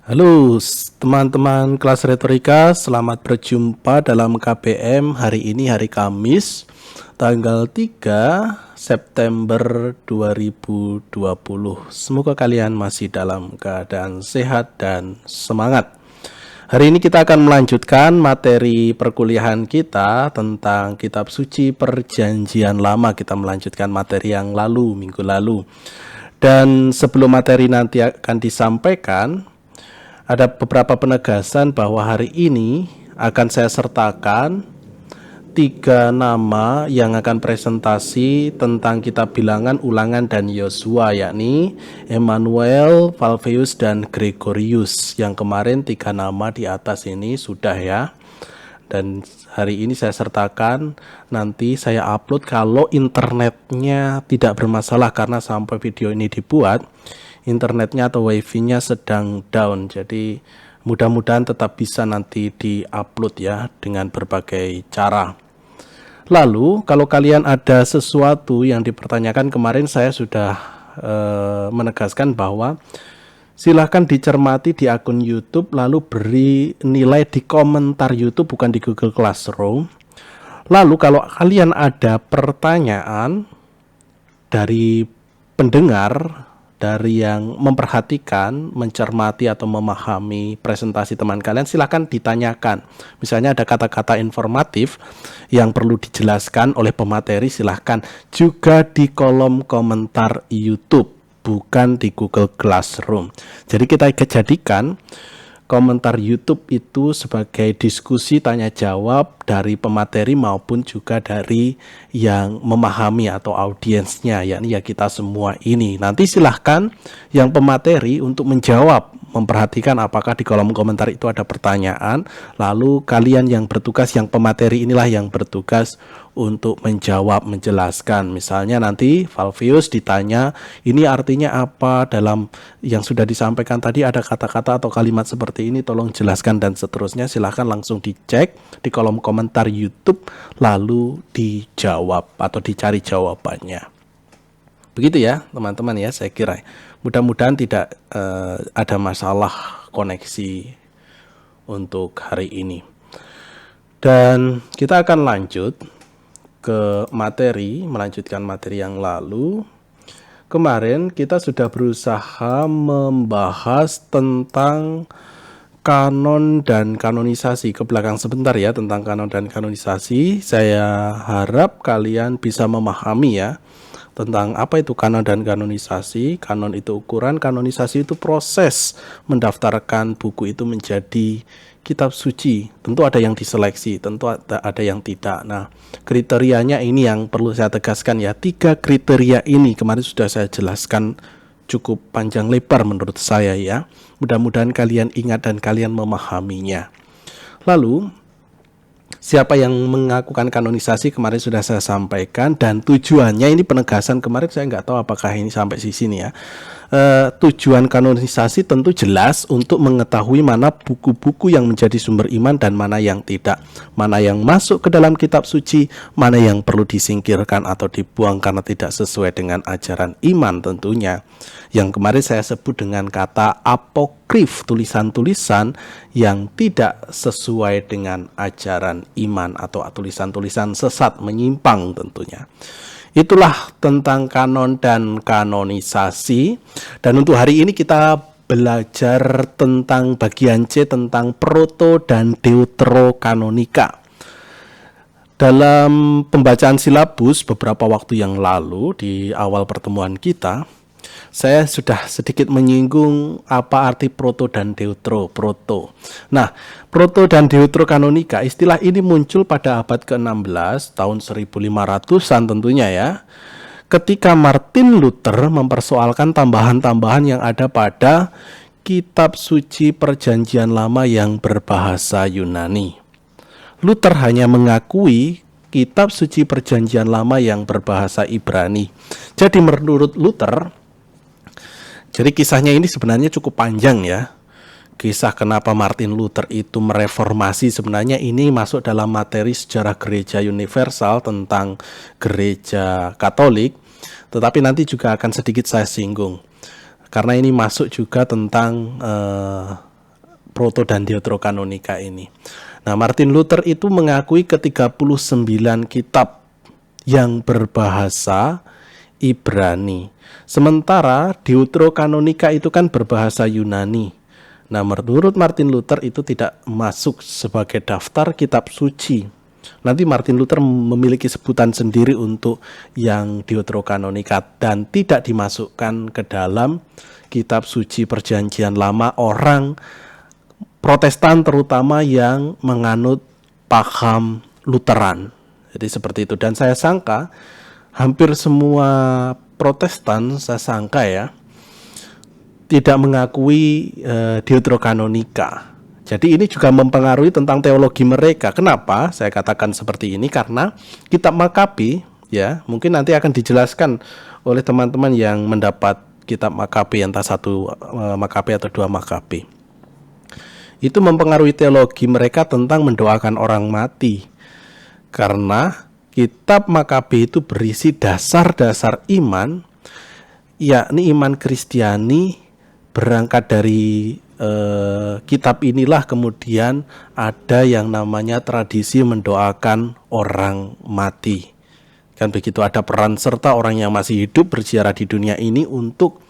Halo teman-teman kelas retorika, selamat berjumpa dalam KBM hari ini hari Kamis tanggal 3 September 2020. Semoga kalian masih dalam keadaan sehat dan semangat. Hari ini kita akan melanjutkan materi perkuliahan kita tentang kitab suci Perjanjian Lama. Kita melanjutkan materi yang lalu, minggu lalu. Dan sebelum materi nanti akan disampaikan, ada beberapa penegasan bahwa hari ini akan saya sertakan 3 nama yang akan presentasi tentang kitab Bilangan, Ulangan, dan Yosua, yakni Emmanuel, Valveus, dan Gregorius. Yang kemarin 3 nama di atas ini sudah ya. Dan hari ini saya sertakan, nanti saya upload kalau internetnya tidak bermasalah, karena sampai video ini dibuat internetnya atau wifi-nya sedang down, jadi mudah-mudahan tetap bisa nanti di-upload ya dengan berbagai cara. Lalu kalau kalian ada sesuatu yang dipertanyakan, kemarin saya sudah menegaskan bahwa silahkan dicermati di akun YouTube, lalu beri nilai di komentar YouTube, bukan di Google Classroom. Lalu kalau kalian ada pertanyaan dari pendengar, dari yang memperhatikan, mencermati atau memahami presentasi teman kalian, silahkan ditanyakan. Misalnya ada kata-kata informatif yang perlu dijelaskan oleh pemateri, silahkan juga di kolom komentar YouTube, bukan di Google Classroom. Jadi kita jadikan komentar YouTube itu sebagai diskusi tanya jawab dari pemateri maupun juga dari yang memahami atau audiensnya, yakni ya kita semua ini. Nanti silahkan yang pemateri untuk menjawab, memperhatikan apakah di kolom komentar itu ada pertanyaan, lalu kalian yang bertugas, yang pemateri inilah yang bertugas untuk menjawab, menjelaskan. Misalnya nanti Valveus ditanya, ini artinya apa dalam yang sudah disampaikan tadi, ada kata-kata atau kalimat seperti ini, tolong jelaskan, dan seterusnya. Silahkan langsung dicek di kolom komentar YouTube, lalu dijawab atau dicari jawabannya. Begitu ya teman-teman ya, saya kira. Mudah-mudahan tidak ada masalah koneksi untuk hari ini. Dan kita akan lanjut ke materi, melanjutkan materi yang lalu. Kemarin kita sudah berusaha membahas tentang kanon dan kanonisasi. Ke belakang sebentar ya tentang kanon dan kanonisasi. Saya harap kalian bisa memahami ya tentang apa itu kanon dan kanonisasi. Kanon itu ukuran, kanonisasi itu proses mendaftarkan buku itu menjadi kitab suci. Tentu ada yang diseleksi, tentu ada yang tidak. Nah, kriterianya ini yang perlu saya tegaskan ya. 3 kriteria ini kemarin sudah saya jelaskan cukup panjang lebar menurut saya ya. Mudah-mudahan kalian ingat dan kalian memahaminya. Lalu, siapa yang mengakukan kanonisasi kemarin sudah saya sampaikan, dan tujuannya ini penegasan kemarin, saya nggak tahu apakah ini sampai di sini ya. Tujuan kanonisasi tentu jelas untuk mengetahui mana buku-buku yang menjadi sumber iman dan mana yang tidak, mana yang masuk ke dalam kitab suci, mana yang perlu disingkirkan atau dibuang karena tidak sesuai dengan ajaran iman tentunya. Yang kemarin saya sebut dengan kata apokrif, tulisan-tulisan yang tidak sesuai dengan ajaran iman atau tulisan-tulisan sesat, menyimpang tentunya. Itulah tentang kanon dan kanonisasi. Dan untuk hari ini kita belajar tentang bagian C, tentang proto dan deuterokanonika. Dalam pembacaan silabus beberapa waktu yang lalu di awal pertemuan kita, saya sudah sedikit menyinggung apa arti proto dan deutero. Proto. Nah, proto dan deuterokanonika, istilah ini muncul pada abad ke-16 tahun 1500-an tentunya ya. Ketika Martin Luther mempersoalkan tambahan-tambahan yang ada pada kitab suci Perjanjian Lama yang berbahasa Yunani. Luther hanya mengakui kitab suci Perjanjian Lama yang berbahasa Ibrani. Jadi menurut Luther, jadi kisahnya ini sebenarnya cukup panjang ya. Kisah kenapa Martin Luther itu mereformasi, sebenarnya ini masuk dalam materi sejarah gereja universal tentang gereja Katolik. Tetapi nanti juga akan sedikit saya singgung, karena ini masuk juga tentang Proto dan Deuterokanonika ini. Nah, Martin Luther itu mengakui ke-39 kitab yang berbahasa Ibrani. Sementara Deuterokanonika itu kan berbahasa Yunani. Nah, menurut Martin Luther itu tidak masuk sebagai daftar kitab suci. Nanti Martin Luther memiliki sebutan sendiri untuk yang Deuterokanonika dan tidak dimasukkan ke dalam kitab suci Perjanjian Lama orang Protestan terutama yang menganut paham Lutheran. Jadi seperti itu, dan saya sangka hampir semua Protestan tidak mengakui Deuterokanonika. Jadi ini juga mempengaruhi tentang teologi mereka. Kenapa saya katakan seperti ini? Karena kitab Makabi, ya, mungkin nanti akan dijelaskan oleh teman-teman yang mendapat kitab Makabi, entah 1 Makabi atau 2 Makabi. Itu mempengaruhi teologi mereka tentang mendoakan orang mati. Karena kitab Makabi itu berisi dasar-dasar iman, yakni iman Kristiani berangkat dari kitab inilah kemudian ada yang namanya tradisi mendoakan orang mati. Kan begitu, ada peran serta orang yang masih hidup berziarah di dunia ini untuk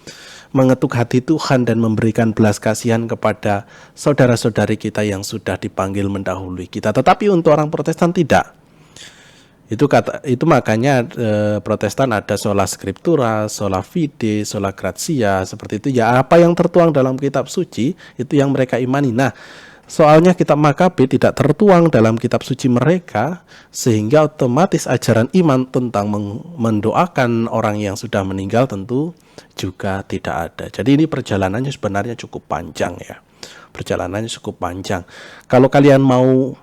mengetuk hati Tuhan dan memberikan belas kasihan kepada saudara-saudari kita yang sudah dipanggil mendahului kita. Tetapi untuk orang Protestan tidak. Itu makanya Protestan ada sola scriptura, sola fide, sola gratia, seperti itu. Ya, apa yang tertuang dalam kitab suci itu yang mereka imani. Nah, soalnya kitab Makabi tidak tertuang dalam kitab suci mereka, sehingga otomatis ajaran iman tentang mendoakan orang yang sudah meninggal tentu juga tidak ada. Jadi ini perjalanannya sebenarnya cukup panjang ya. Perjalanannya cukup panjang. Kalau kalian mau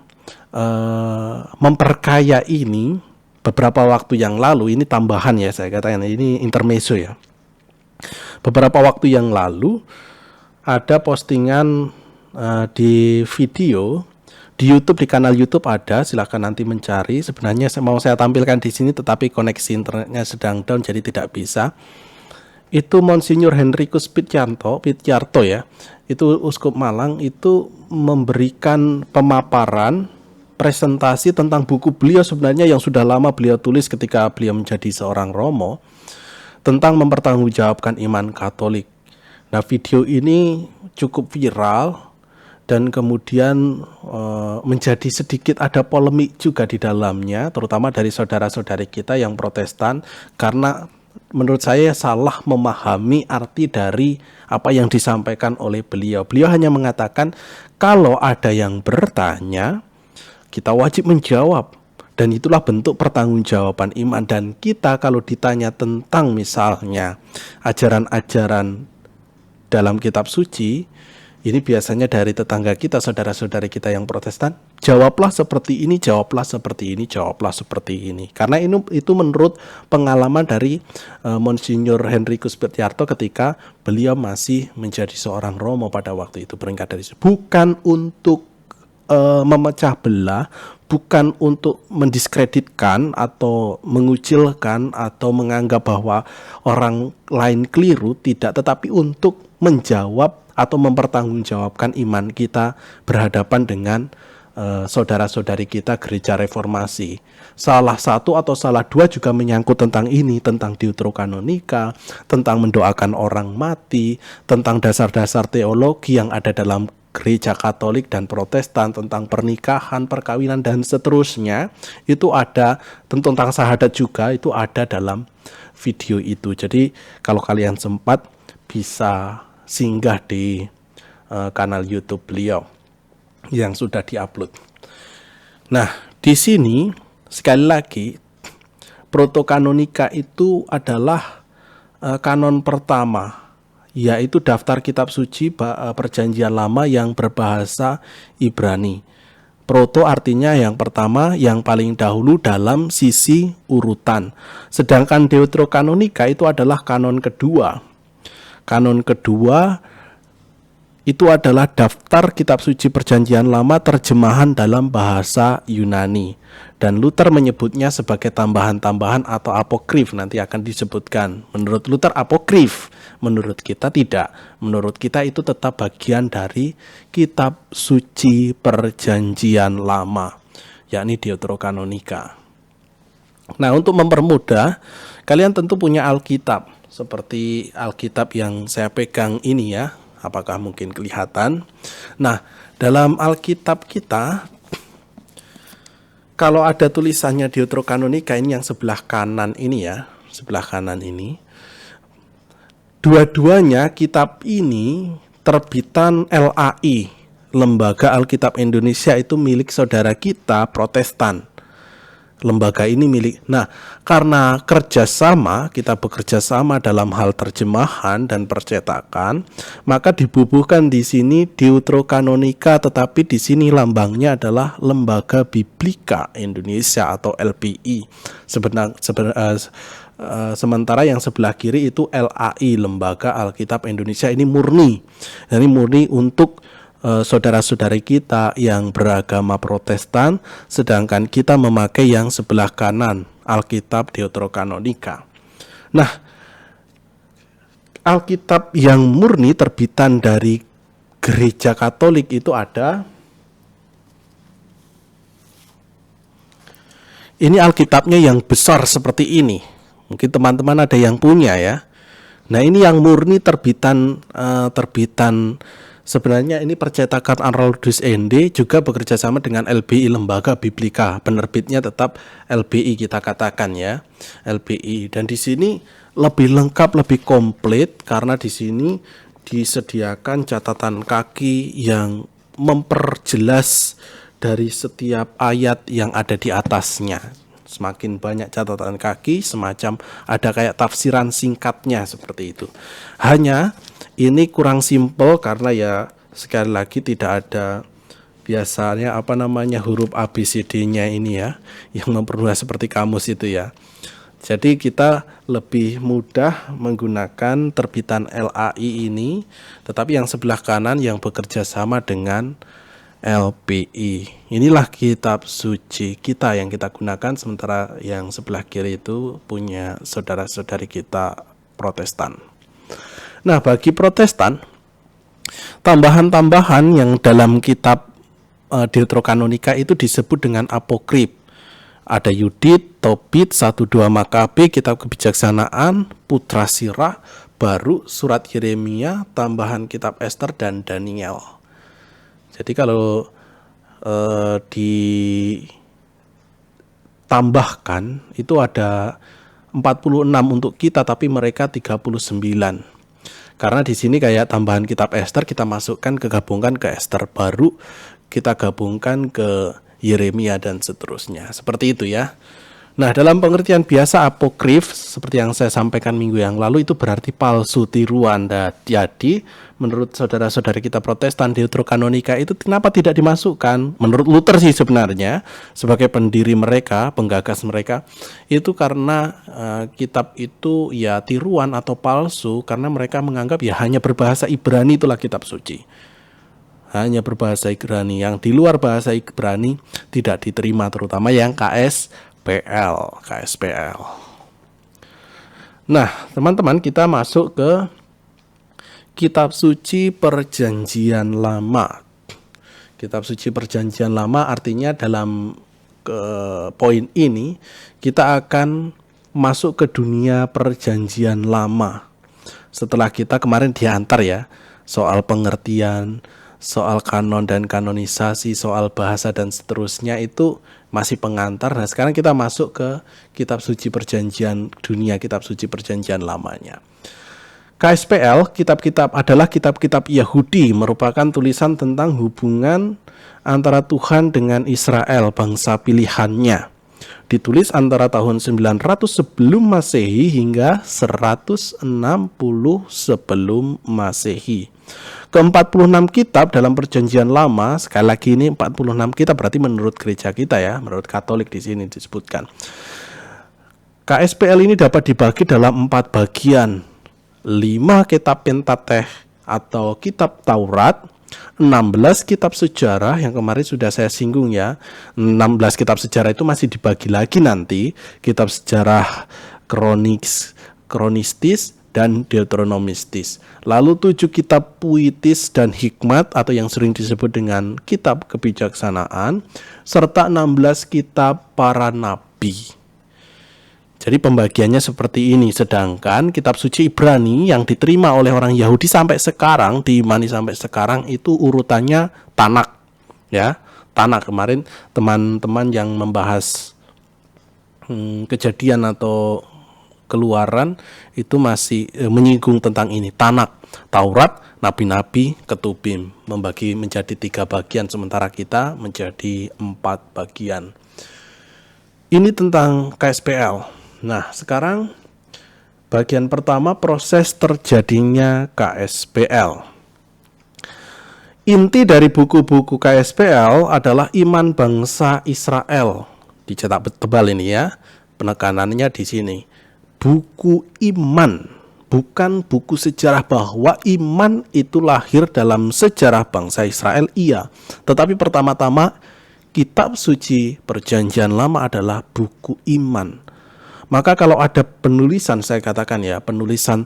memperkaya ini, beberapa waktu yang lalu, ini tambahan ya, saya katakan ini intermezzo ya. Beberapa waktu yang lalu ada postingan di video di YouTube, di kanal YouTube ada, silahkan nanti mencari. Sebenarnya saya tampilkan di sini, tetapi koneksi internetnya sedang down jadi tidak bisa. Itu Monsinyur Henricus Pityarto ya, itu Uskup Malang, itu memberikan pemaparan presentasi tentang buku beliau sebenarnya yang sudah lama beliau tulis ketika beliau menjadi seorang Romo, tentang mempertanggungjawabkan iman Katolik. Nah, video ini cukup viral dan kemudian menjadi sedikit ada polemik juga di dalamnya, terutama dari saudara-saudari kita yang Protestan, karena menurut saya salah memahami arti dari apa yang disampaikan oleh beliau. Beliau hanya mengatakan kalau ada yang bertanya, kita wajib menjawab, dan itulah bentuk pertanggungjawaban iman. Dan kita kalau ditanya tentang misalnya ajaran-ajaran dalam kitab suci, ini biasanya dari tetangga kita, saudara-saudari kita yang Protestan, jawablah seperti ini, jawablah seperti ini, jawablah seperti ini. Karena itu menurut pengalaman dari Monsinyur Henricus Pityarto ketika beliau masih menjadi seorang Romo pada waktu itu, beringkat dari itu. Bukan untuk memecah belah, bukan untuk mendiskreditkan atau mengucilkan atau menganggap bahwa orang lain keliru, tidak, tetapi untuk menjawab atau mempertanggungjawabkan iman kita berhadapan dengan saudara-saudari kita Gereja Reformasi. Salah satu atau salah dua juga menyangkut tentang ini, tentang Deuterokanonika, tentang mendoakan orang mati, tentang dasar-dasar teologi yang ada dalam Gereja Katolik dan Protestan, tentang pernikahan, perkawinan, dan seterusnya. Itu ada, tentang syahadat juga, itu ada dalam video itu. Jadi kalau kalian sempat bisa singgah di kanal YouTube beliau yang sudah diupload. Nah, di sini sekali lagi Protokanonika itu adalah kanon pertama, yaitu daftar kitab suci Perjanjian Lama yang berbahasa Ibrani. Proto artinya yang pertama, yang paling dahulu dalam sisi urutan. Sedangkan Deuterokanonika itu adalah kanon kedua. Kanon kedua itu adalah daftar kitab suci Perjanjian Lama terjemahan dalam bahasa Yunani. Dan Luther menyebutnya sebagai tambahan-tambahan atau apokrif, nanti akan disebutkan. Menurut Luther apokrif, menurut kita tidak. Menurut kita itu tetap bagian dari kitab suci Perjanjian Lama, yakni Deuterokanonika. Nah, untuk mempermudah, kalian tentu punya Alkitab, seperti Alkitab yang saya pegang ini ya. Apakah mungkin kelihatan? Nah, dalam Alkitab kita, kalau ada tulisannya Deuterokanonika ini yang sebelah kanan ini ya, sebelah kanan ini, dua-duanya kitab ini terbitan LAI, Lembaga Alkitab Indonesia, itu milik saudara kita Protestan. Lembaga ini milik. Nah, karena kerjasama, kita bekerja sama dalam hal terjemahan dan percetakan, maka dibubuhkan di sini Deuterokanonika, tetapi di sini lambangnya adalah Lembaga Biblika Indonesia atau LBI. Sementara yang sebelah kiri itu LAI, Lembaga Alkitab Indonesia. Ini murni. Ini murni untuk saudara-saudari kita yang beragama Protestan, sedangkan kita memakai yang sebelah kanan, Alkitab Deuterokanonika. Nah, Alkitab yang murni terbitan dari Gereja Katolik itu ada. Ini Alkitabnya yang besar seperti ini. Mungkin teman-teman ada yang punya ya. Nah, ini yang murni terbitan sebenarnya ini percetakan Arnoldus ND juga bekerja sama dengan LBI, Lembaga Biblika. Penerbitnya tetap LBI kita katakan ya, LBI. Dan di sini lebih lengkap, lebih komplit karena di sini disediakan catatan kaki yang memperjelas dari setiap ayat yang ada di atasnya. Semakin banyak catatan kaki, semacam ada kayak tafsiran singkatnya seperti itu. Hanya ini kurang simpel karena ya sekali lagi tidak ada biasanya huruf ABCD-nya ini ya, yang mempermudah seperti kamus itu ya. Jadi kita lebih mudah menggunakan terbitan LAI ini, tetapi yang sebelah kanan yang bekerja sama dengan LBI. Inilah kitab suci kita yang kita gunakan, sementara yang sebelah kiri itu punya saudara-saudari kita Protestan. Nah, bagi Protestan, tambahan-tambahan yang dalam kitab Deuterokanonika itu disebut dengan apokrif. Ada Yudit, Tobit, 1-2 Makabe, kitab kebijaksanaan, Putra Sirah, Baruk, surat Yeremia, tambahan kitab Ester dan Daniel. Jadi kalau ditambahkan itu ada 46 untuk kita, tapi mereka 39. Karena di sini kayak tambahan kitab Ester kita masukkan, gabungkan ke Ester, Baruk kita gabungkan ke Yeremia dan seterusnya. Seperti itu ya. Nah, dalam pengertian biasa apokrif seperti yang saya sampaikan minggu yang lalu itu berarti palsu, tiruan. Jadi menurut saudara-saudari kita Protestan, Deuterokanonika itu kenapa tidak dimasukkan? Menurut Luther sih sebenarnya sebagai pendiri mereka, penggagas mereka, itu karena kitab itu ya tiruan atau palsu karena mereka menganggap ya hanya berbahasa Ibrani itulah kitab suci. Hanya berbahasa Ibrani, yang di luar bahasa Ibrani tidak diterima, terutama yang KSPL. Nah, teman-teman, kita masuk ke kitab suci Perjanjian Lama. Kitab suci Perjanjian Lama artinya dalam poin ini kita akan masuk ke dunia Perjanjian Lama. Setelah kita kemarin diantar ya, soal pengertian, soal kanon dan kanonisasi, soal bahasa dan seterusnya itu masih pengantar. Nah, sekarang kita masuk ke kitab suci perjanjian dunia, kitab suci perjanjian lamanya. KSPL, kitab-kitab adalah kitab-kitab Yahudi, merupakan tulisan tentang hubungan antara Tuhan dengan Israel, bangsa pilihannya. Ditulis antara tahun 900 sebelum Masehi hingga 160 sebelum Masehi. Ke-46 kitab dalam perjanjian lama, sekali lagi ini 46 kitab berarti menurut gereja kita ya, menurut Katolik di sini disebutkan. KSPL ini dapat dibagi dalam 4 bagian. 5 kitab Pentateh atau kitab Taurat, 16 kitab sejarah yang kemarin sudah saya singgung ya. 16 kitab sejarah itu masih dibagi lagi nanti, kitab sejarah kronistis dan deuteronomistis. Lalu 7 kitab puitis dan hikmat atau yang sering disebut dengan kitab kebijaksanaan, serta 16 kitab para nabi. Jadi pembagiannya seperti ini. Sedangkan kitab suci Ibrani yang diterima oleh orang Yahudi sampai sekarang, diimani sampai sekarang, itu urutannya Tanak, ya. Tanak. Kemarin teman-teman yang membahas Kejadian atau Keluaran itu masih menyinggung tentang ini. Tanak, Taurat, nabi-nabi, ketubim, membagi menjadi 3 bagian, sementara kita menjadi 4 bagian. Ini tentang KSPL. Nah, sekarang bagian pertama, proses terjadinya KSPL. Inti dari buku-buku KSPL adalah iman bangsa Israel. Dicetak tebal ini ya, penekanannya di sini. Buku iman, bukan buku sejarah, bahwa iman itu lahir dalam sejarah bangsa Israel, iya. Tetapi pertama-tama kitab suci Perjanjian Lama adalah buku iman. Maka kalau ada penulisan, saya katakan ya, penulisan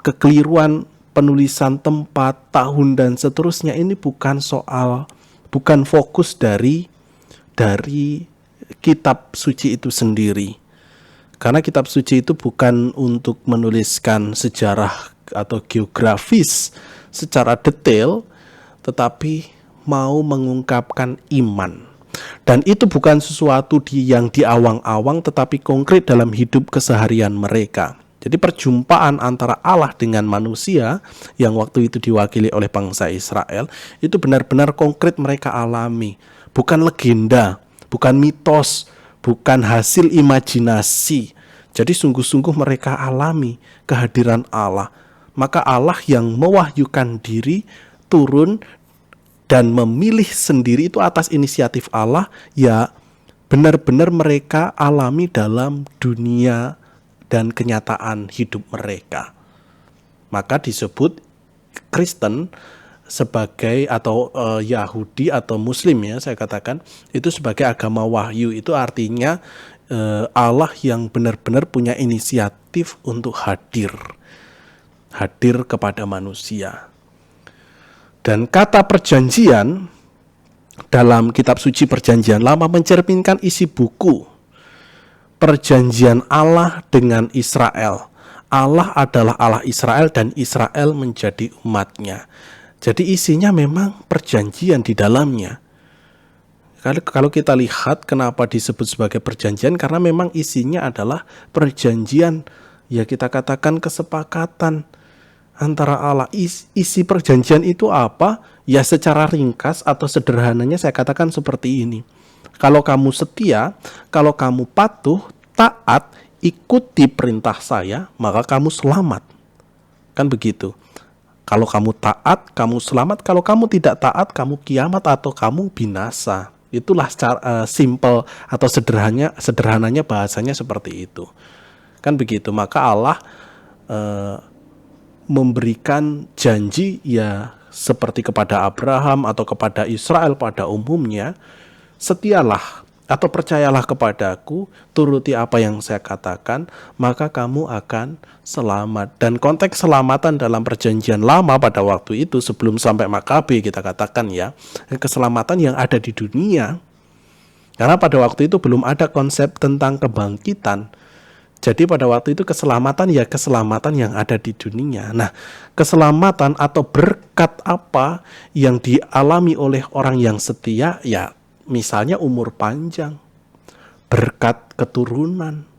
kekeliruan, penulisan tempat, tahun dan seterusnya, ini bukan fokus dari kitab suci itu sendiri. Karena kitab suci itu bukan untuk menuliskan sejarah atau geografis secara detail, tetapi mau mengungkapkan iman. Dan itu bukan sesuatu yang diawang-awang, tetapi konkret dalam hidup keseharian mereka. Jadi perjumpaan antara Allah dengan manusia yang waktu itu diwakili oleh bangsa Israel, itu benar-benar konkret mereka alami. Bukan legenda, bukan mitos, bukan hasil imajinasi. Jadi sungguh-sungguh mereka alami kehadiran Allah. Maka Allah yang mewahyukan diri turun dan memilih sendiri itu atas inisiatif Allah, ya benar-benar mereka alami dalam dunia dan kenyataan hidup mereka. Maka disebut Kristen sebagai atau Yahudi atau Muslim ya, saya katakan itu sebagai agama wahyu. Itu artinya Allah yang benar-benar punya inisiatif untuk hadir kepada manusia. Dan kata perjanjian dalam kitab suci Perjanjian Lama mencerminkan isi buku perjanjian Allah dengan Israel. Allah adalah Allah Israel dan Israel menjadi umatnya. Jadi isinya memang perjanjian di dalamnya. Kalau kita lihat kenapa disebut sebagai perjanjian, karena memang isinya adalah perjanjian, ya kita katakan kesepakatan antara Allah. Isi perjanjian itu apa? Ya secara ringkas atau sederhananya saya katakan seperti ini. Kalau kamu setia, kalau kamu patuh, taat, ikuti perintah saya, maka kamu selamat. Kan begitu. Kalau kamu taat, kamu selamat. Kalau kamu tidak taat, kamu kiamat atau kamu binasa. Itulah secara simple atau sederhananya bahasanya seperti itu. Kan begitu. Maka Allah memberikan janji ya seperti kepada Abraham atau kepada Israel pada umumnya, setialah atau percayalah kepadaku, turuti apa yang saya katakan, maka kamu akan selamat. Dan konteks selamatan dalam Perjanjian Lama pada waktu itu sebelum sampai Makabe kita katakan ya, keselamatan yang ada di dunia. Karena pada waktu itu belum ada konsep tentang kebangkitan. Jadi pada waktu itu keselamatan ya keselamatan yang ada di dunia. Nah, keselamatan atau berkat apa yang dialami oleh orang yang setia, ya misalnya umur panjang, berkat keturunan,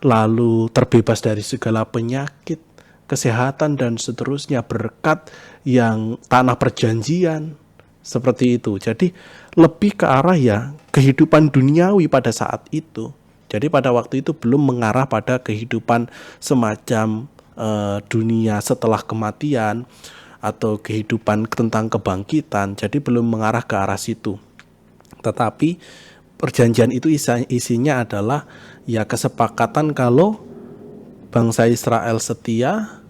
lalu terbebas dari segala penyakit, kesehatan dan seterusnya, berkat yang tanah perjanjian, seperti itu. Jadi lebih ke arah ya kehidupan duniawi pada saat itu. Jadi pada waktu itu belum mengarah pada kehidupan semacam dunia setelah kematian atau kehidupan tentang kebangkitan. Jadi belum mengarah ke arah situ. Tetapi perjanjian itu isinya adalah ya kesepakatan kalau bangsa Israel setia,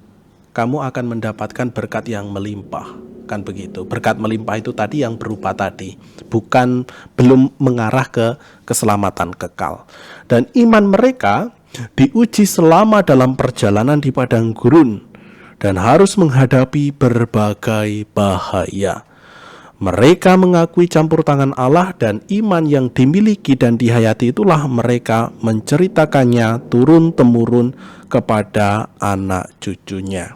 kamu akan mendapatkan berkat yang melimpah. Kan begitu. Berkat melimpah itu tadi yang berupa tadi, belum mengarah ke keselamatan kekal. Dan iman mereka diuji selama dalam perjalanan di padang gurun dan harus menghadapi berbagai bahaya. Mereka mengakui campur tangan Allah, dan iman yang dimiliki dan dihayati itulah mereka menceritakannya turun-temurun kepada anak cucunya.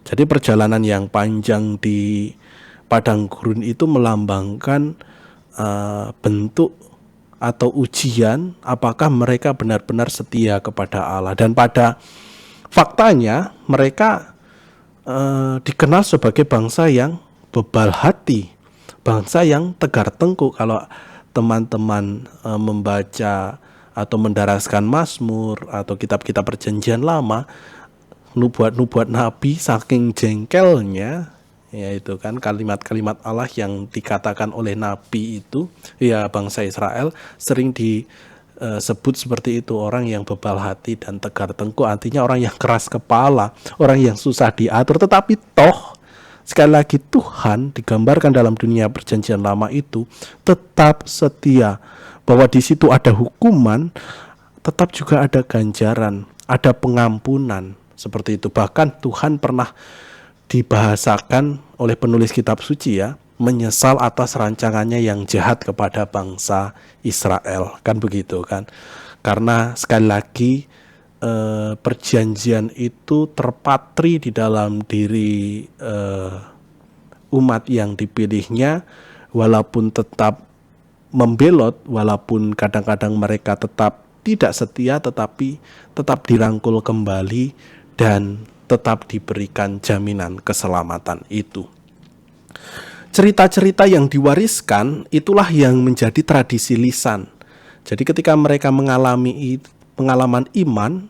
Jadi perjalanan yang panjang di padang gurun itu melambangkan bentuk atau ujian apakah mereka benar-benar setia kepada Allah. Dan pada faktanya mereka dikenal sebagai bangsa yang bebal hati, bangsa yang tegar tengkuk. Kalau teman-teman membaca atau mendaraskan Mazmur atau kitab-kitab perjanjian lama, nubuat-nubuat Nabi saking jengkelnya, yaitu kan kalimat-kalimat Allah yang dikatakan oleh Nabi itu, ya bangsa Israel sering disebut seperti itu, orang yang bebal hati dan tegar tengkuk, artinya orang yang keras kepala, orang yang susah diatur. Tetapi toh sekali lagi Tuhan digambarkan dalam dunia perjanjian lama itu tetap setia, bahwa di situ ada hukuman, tetap juga ada ganjaran, ada pengampunan. Seperti itu. Bahkan Tuhan pernah dibahasakan oleh penulis kitab suci ya, menyesal atas rancangannya yang jahat kepada bangsa Israel. Kan begitu kan. Karena sekali lagi perjanjian itu terpatri di dalam diri umat yang dipilihnya, walaupun tetap membelot, walaupun kadang-kadang mereka tetap tidak setia, tetapi tetap dirangkul kembali dan tetap diberikan jaminan keselamatan itu. Cerita-cerita yang diwariskan itulah yang menjadi tradisi lisan. Jadi ketika mereka mengalami pengalaman iman,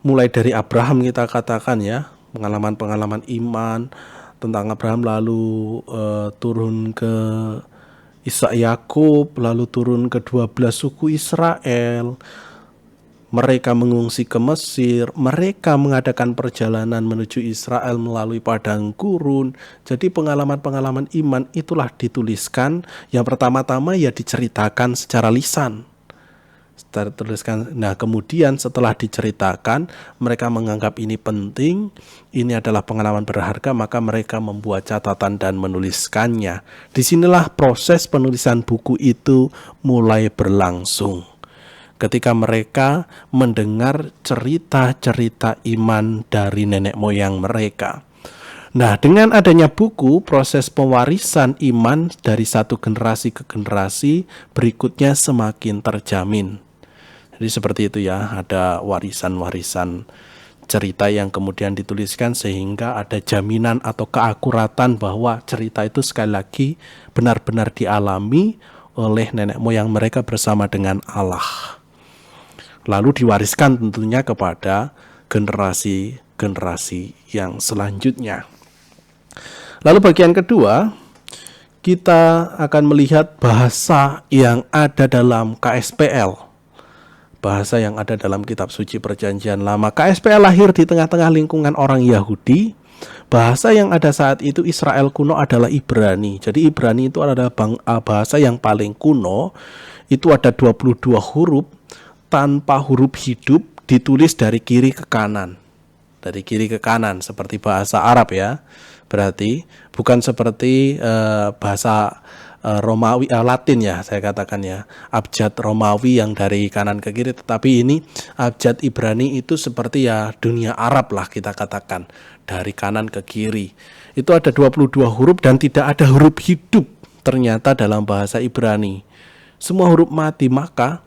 mulai dari Abraham kita katakan ya, pengalaman-pengalaman iman tentang Abraham, lalu turun ke Ishak Yakub, lalu turun ke 12 suku Israel. Mereka mengungsi ke Mesir, mereka mengadakan perjalanan menuju Israel melalui padang gurun. Jadi pengalaman-pengalaman iman itulah dituliskan. Yang pertama-tama ya diceritakan secara lisan. Nah kemudian setelah diceritakan, mereka menganggap ini penting, ini adalah pengalaman berharga, maka mereka membuat catatan dan menuliskannya. Disinilah proses penulisan buku itu mulai berlangsung. Ketika mereka mendengar cerita-cerita iman dari nenek moyang mereka. Nah, dengan adanya buku, proses pewarisan iman dari satu generasi ke generasi berikutnya semakin terjamin. Jadi seperti itu ya, ada warisan-warisan cerita yang kemudian dituliskan sehingga ada jaminan atau keakuratan bahwa cerita itu sekali lagi benar-benar dialami oleh nenek moyang mereka bersama dengan Allah. Lalu diwariskan tentunya kepada generasi-generasi yang selanjutnya. Lalu bagian kedua, kita akan melihat bahasa yang ada dalam KSPL. Bahasa yang ada dalam kitab suci perjanjian lama. KSPL lahir di tengah-tengah lingkungan orang Yahudi. Bahasa yang ada saat itu Israel kuno adalah Ibrani. Jadi Ibrani itu adalah bahasa yang paling kuno. Itu ada 22 huruf tanpa huruf hidup, ditulis dari kiri ke kanan. Dari kiri ke kanan seperti bahasa Arab ya. Berarti bukan seperti bahasa Romawi, Latin ya saya katakan ya, abjad Romawi yang dari kanan ke kiri, tetapi ini abjad Ibrani itu seperti ya dunia Arab lah kita katakan, dari kanan ke kiri. Itu ada 22 huruf dan tidak ada huruf hidup ternyata dalam bahasa Ibrani. Semua huruf mati, maka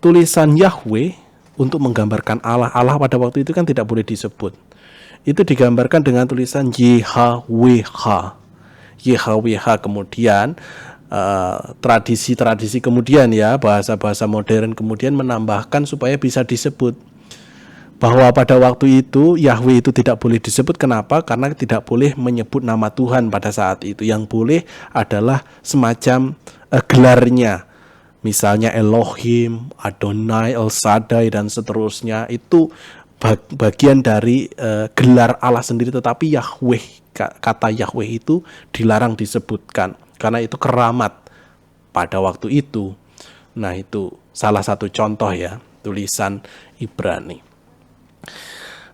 tulisan Yahweh untuk menggambarkan Allah pada waktu itu kan tidak boleh disebut. Itu digambarkan dengan tulisan YHWH. YHWH kemudian tradisi-tradisi kemudian ya, bahasa-bahasa modern kemudian menambahkan supaya bisa disebut. Bahwa pada waktu itu Yahweh itu tidak boleh disebut. Kenapa? Karena tidak boleh menyebut nama Tuhan pada saat itu. Yang boleh adalah semacam gelarnya. Misalnya Elohim, Adonai, El Shaddai dan seterusnya. Itu bagian dari gelar Allah sendiri, tetapi Yahweh, kata Yahweh itu dilarang disebutkan karena itu keramat pada waktu itu. Nah, itu salah satu contoh ya, tulisan Ibrani.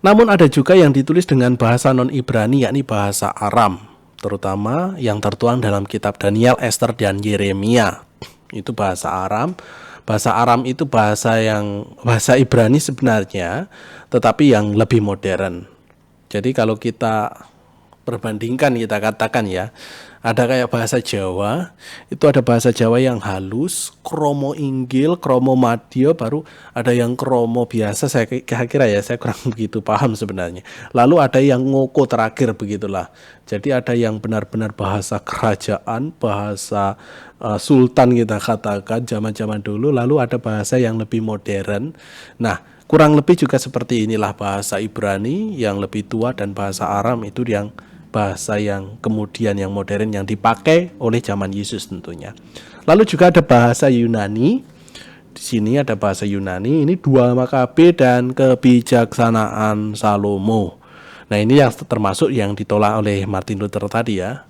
Namun ada juga yang ditulis dengan bahasa non-Ibrani, yakni bahasa Aram, terutama yang tertuang dalam kitab Daniel, Ester, dan Yeremia. Itu bahasa Aram. Bahasa Aram itu bahasa Ibrani sebenarnya, tetapi yang lebih modern. Jadi kalau kita perbandingkan, kita katakan ya, ada kayak bahasa Jawa, itu ada bahasa Jawa yang halus, kromo inggil, kromo madya, baru ada yang kromo biasa, saya kira ya, saya kurang begitu paham sebenarnya. Lalu ada yang ngoko terakhir, begitulah. Jadi ada yang benar-benar bahasa kerajaan, bahasa sultan kita katakan zaman-zaman dulu, lalu ada bahasa yang lebih modern. Nah, kurang lebih juga seperti inilah bahasa Ibrani yang lebih tua, dan bahasa Aram itu yang bahasa yang kemudian yang modern yang dipakai oleh zaman Yesus tentunya. Lalu juga ada bahasa Yunani. Di sini ada bahasa Yunani, ini 2 Makabe dan kebijaksanaan Salomo. Nah, ini yang termasuk yang ditolak oleh Martin Luther tadi ya.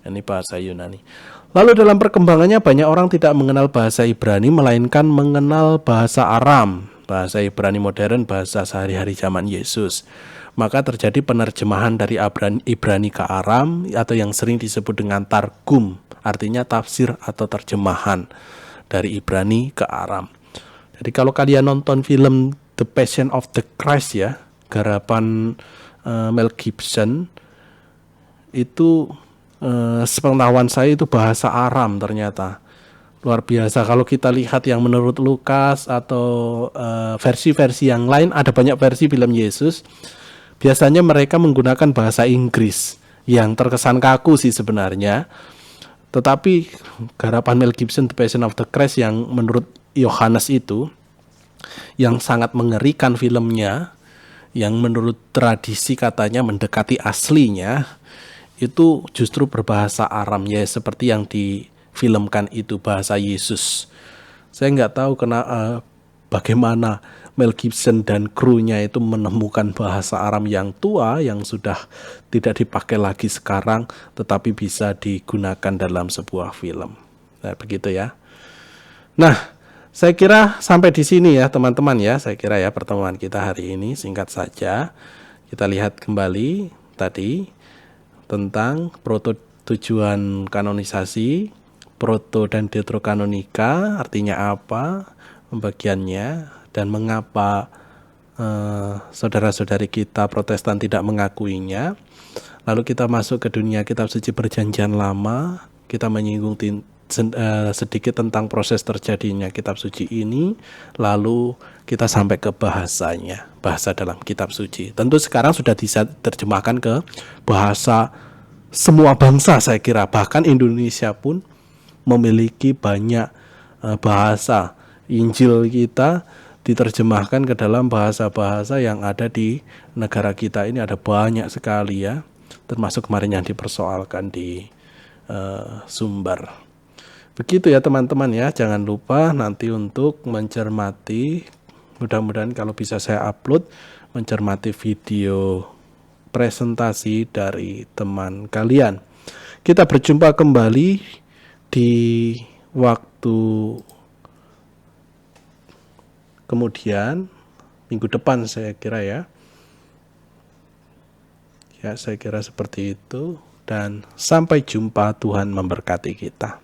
Ini bahasa Yunani. Lalu dalam perkembangannya banyak orang tidak mengenal bahasa Ibrani, melainkan mengenal bahasa Aram, bahasa Ibrani modern, bahasa sehari-hari zaman Yesus. Maka terjadi penerjemahan dari Ibrani ke Aram, atau yang sering disebut dengan Targum, artinya tafsir atau terjemahan dari Ibrani ke Aram. Jadi kalau kalian nonton film The Passion of the Christ ya, garapan Mel Gibson, itu sepengetahuan saya itu bahasa Aram ternyata. Luar biasa. Kalau kita lihat yang menurut Lukas atau versi-versi yang lain, ada banyak versi film Yesus. Biasanya mereka menggunakan bahasa Inggris yang terkesan kaku sih sebenarnya. Tetapi garapan Mel Gibson The Passion of the Christ yang menurut Yohanes itu, yang sangat mengerikan filmnya, yang menurut tradisi katanya mendekati aslinya, itu justru berbahasa Aram ya, seperti yang difilmkan itu bahasa Yesus. Saya nggak tahu bagaimana Mel Gibson dan krunya itu menemukan bahasa Aram yang tua, yang sudah tidak dipakai lagi sekarang, tetapi bisa digunakan dalam sebuah film. Nah, begitu ya. Nah, saya kira sampai di sini ya teman-teman ya. Saya kira ya pertemuan kita hari ini singkat saja. Kita lihat kembali tadi tentang tujuan kanonisasi, proto dan deuterokanonika, artinya apa, pembagiannya, dan mengapa saudara-saudari kita Protestan tidak mengakuinya. Lalu kita masuk ke dunia kitab suci Perjanjian Lama, kita menyinggung sedikit tentang proses terjadinya kitab suci ini, lalu kita sampai ke bahasanya, bahasa dalam kitab suci. Tentu sekarang sudah diterjemahkan ke bahasa semua bangsa saya kira, bahkan Indonesia pun memiliki banyak bahasa. Injil kita diterjemahkan ke dalam bahasa-bahasa yang ada di negara kita ini, ada banyak sekali ya, termasuk kemarin yang dipersoalkan di Sumber. Begitu ya teman-teman ya, jangan lupa nanti untuk mencermati, mudah-mudahan kalau bisa saya upload, mencermati video presentasi dari teman kalian. Kita berjumpa kembali di waktu kemudian, minggu depan saya kira ya. Ya, saya kira seperti itu, dan sampai jumpa. Tuhan memberkati kita.